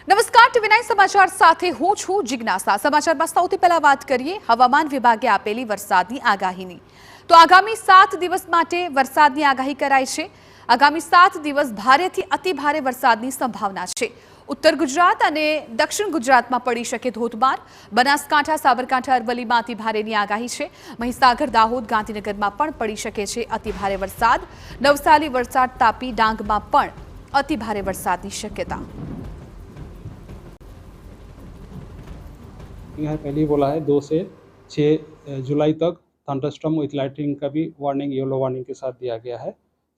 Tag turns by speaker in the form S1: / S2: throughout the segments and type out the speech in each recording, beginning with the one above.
S1: નમસ્કાર ટીવી9 સમાચાર સાથે હું છું જિજ્ઞાસા। સમાચારમાં સૌથી પહેલા વાત કરીએ હવામાન વિભાગે આપેલી વરસાદની આગાહીની। તો આગામી 7 દિવસ માટે વરસાદની આગાહી કરાઈ છે। આગામી 7 દિવસ ભારેથી અતિ ભારે વરસાદની સંભાવના છે। ઉત્તર ગુજરાત અને દક્ષિણ ગુજરાતમાં પડી શકે ધોધમાર। બનાસકાંઠા, સાબરકાંઠા, અરવલ્લીમાં અતિ ભારેની આગાહી છે। મહીસાગર, દાહોદ, ગાંધીનગરમાં પણ પડી શકે છે અતિ ભારે વરસાદ। નવસારી, વલસાડ, તાપી, ડાંગમાં પણ અતિ ભારે વરસાદની શક્યતા।
S2: यहाँ पहले ही बोला है 2 से 6 जुलाई तक थंडरस्टॉर्म विथ लाइटनिंग का भी वार्निंग, येलो वार्निंग के साथ दिया गया है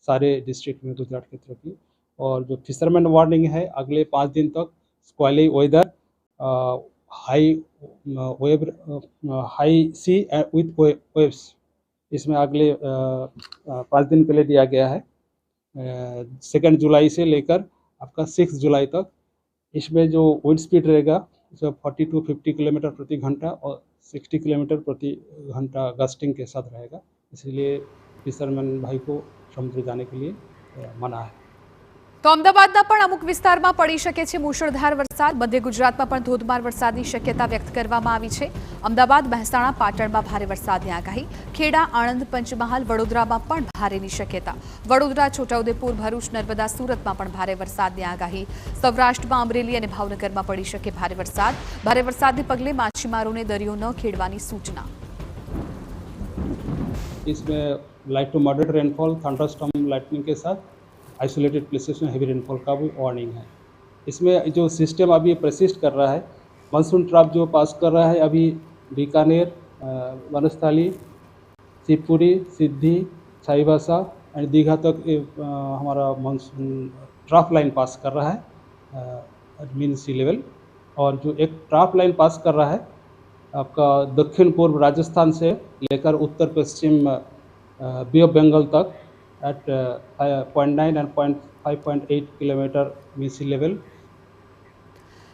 S2: सारे डिस्ट्रिक्ट में, गुजरात की तरफ की। और जो फिशरमैन वार्निंग है अगले 5 दिन तक squally weather, high sea with waves, इसमें अगले 5 दिन पहले दिया गया है 2 जुलाई से लेकर आपका 6 जुलाई तक। इसमें जो विंड स्पीड रहेगा 40 to 50 किलोमीटर प्रति घंटा और 60 किलोमीटर प्रति घंटा गस्टिंग के साथ रहेगा। इसलिए फिशरमैन भाई को समुद्र जाने के लिए मना है।
S1: तो अमदावादના પણ અમુક વિસ્તારમાં પડી શકે છે મુશળધાર વરસાદ। મધ્ય ગુજરાતમાં પણ ધોધમાર વરસાદની શક્યતા વ્યક્ત કરવામાં આવી છે। અમદાવાદ, મહેસાણા, પાટણમાં ભારે વરસાદની આગાહી। ખેડા, આણંદ, પંચમહાલ, વડોદરામાં પણ ભારેની શક્યતા। વડોદરા, છોટાઉદેપુર, ભરૂચ, નર્મદા, સુરતમાં પણ ભારે વરસાદની આગાહી। સૌરાષ્ટ્રમાં અમરેલી અને ભાવનગરમાં પડી શકે ભારે વરસાદ। ભારે વરસાદને પગલે માછીમારોને દરિયો ન ખેડવાની સૂચના।
S2: इसमें light to moderate rainfall, thunderstorm, lightning के साथ आइसोलेटेड प्लेसेस में हेवी रेनफॉल का भी वार्निंग है। इसमें जो सिस्टम अभी प्रसिस्ट कर रहा है, मानसून ट्रफ जो पास कर रहा है अभी बीकानेर, वनस्थली, शिवपुरी, सिद्धि, चाईबासा एंड दीघा तक हमारा मानसून ट्रफ लाइन पास कर रहा है एट मीन सी लेवल। और जो एक ट्रफ लाइन पास कर रहा है आपका दक्षिण पूर्व राजस्थान से लेकर उत्तर पश्चिम बे ऑफ बंगाल तक at 0.9 and 5.8 kilometre mean sea level.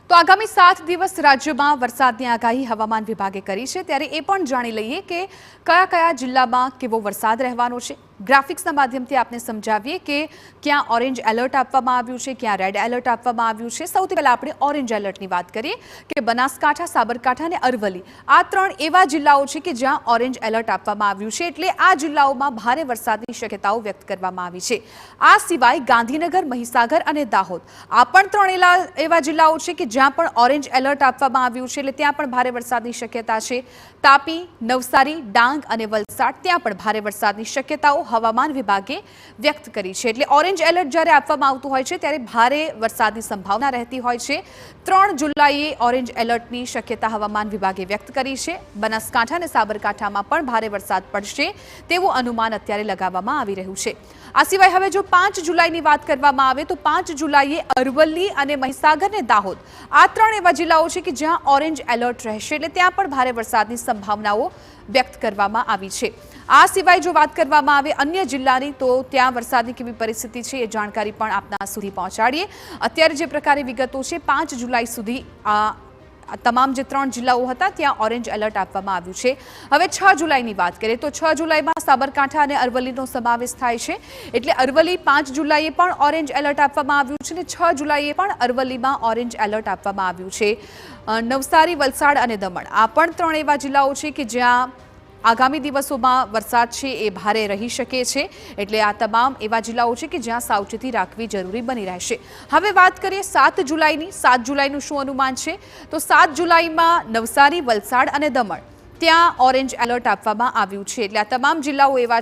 S1: તો આગામી 7 દિવસ રાજ્યમાં વરસાદની આગાહી હવામાન વિભાગે કરી છે। ત્યારે એ પણ જાણી લઈએ કે કયા કયા જિલ્લામાં કેવો વરસાદ રહેવાનો છે। ગ્રાફિક્સના માધ્યમથી આપને સમજાવીએ કે ક્યાં ઓરેન્જ એલર્ટ આપવામાં આવ્યું છે, ક્યાં રેડ એલર્ટ આપવામાં આવ્યું છે। સૌથી પહેલા આપણે ઓરેન્જ એલર્ટની વાત કરીએ કે બનાસકાંઠા, સાબરકાંઠા અને અરવલ્લી આ 3 એવા જિલ્લાઓ છે કે જ્યાં ઓરેન્જ એલર્ટ આપવામાં આવ્યું છે। એટલે આ જિલ્લાઓમાં ભારે વરસાદની શક્યતાઓ વ્યક્ત કરવામાં આવી છે। આ સિવાય ગાંધીનગર, મહીસાગર અને દાહોદ આ પણ 3 એવા જિલ્લાઓ છે કે જ્યાં પણ ઓરેન્જ એલર્ટ આપવામાં આવ્યું છે। એટલે ત્યાં પણ ભારે વરસાદની શક્યતા છે। તાપી, નવસારી, ડાંગ અને વલસાડ ત્યાં પણ ભારે વરસાદની શક્યતાઓ હવામાન વિભાગે વ્યક્ત કરી છે। એટલે ઓરેન્જ એલર્ટ જ્યારે આપવામાં આવતું હોય છે ત્યારે ભારે વરસાદની સંભાવના રહેતી હોય છે। 3 જુલાઈએ ઓરેન્જ એલર્ટની શક્યતા હવામાન વિભાગે વ્યક્ત કરી છે। બનાસકાંઠા અને સાબરકાંઠામાં પણ ભારે વરસાદ પડશે તેવું અનુમાન અત્યારે લગાવવામાં આવી રહ્યું છે। આ સિવાય હવે જો 5 જુલાઈની વાત કરવામાં આવે તો 5 જુલાઈએ અરવલ્લી અને મહીસાગર અને દાહોદ આ 3 એવા જિલ્લાઓ છે કે જ્યાં ઓરેન્જ એલર્ટ રહેશે। એટલે ત્યાં પણ ભારે વરસાદની સંભાવનાઓ વ્યક્ત કરવામાં આવી છે। આ સિવાય જો વાત કરવામાં આવે અન્ય જિલ્લાની તો ત્યાં વરસાદની કેવી પરિસ્થિતિ છે એ જાણકારી પણ આપના સુધી પહોંચાડીએ। અત્યારે જે પ્રકારે વિગતો છે 5 જુલાઈ સુધી તમામ જે 3 જિલ્લાઓ હતા ત્યાં ઓરેન્જ એલર્ટ આપવામાં આવ્યું છે। હવે 6 જુલાઈની વાત કરીએ તો 6 જુલાઈમાં સાબરકાંઠા અને અરવલ્લીનો સમાવેશ થાય છે। એટલે અરવલ્લી 5 જુલાઈએ પણ ઓરેન્જ એલર્ટ આપવામાં આવ્યું છે અને 6 જુલાઈએ પણ અરવલ્લીમાં ઓરેન્જ એલર્ટ આપવામાં આવ્યું છે। નવસારી, વલસાડ અને દમણ આ પણ 3 એવા જિલ્લાઓ છે કે જ્યાં આગામી દિવસોમાં વરસાદ છે એ ભારે રહી શકે છે। એટલે આ તમામ એવા જિલ્લાઓ છે કે જ્યાં સાવચેતી રાખવી જરૂરી બની રહેશે। હવે વાત કરીએ 7 જુલાઈની। 7 જુલાઈનું શું અનુમાન છે તો 7 જુલાઈમાં નવસારી, વલસાડ અને દમણ ત્યાં ઓરેન્જ એલર્ટ આપવામાં આવ્યું છે। એટલે આ તમામ જિલ્લાઓ એવા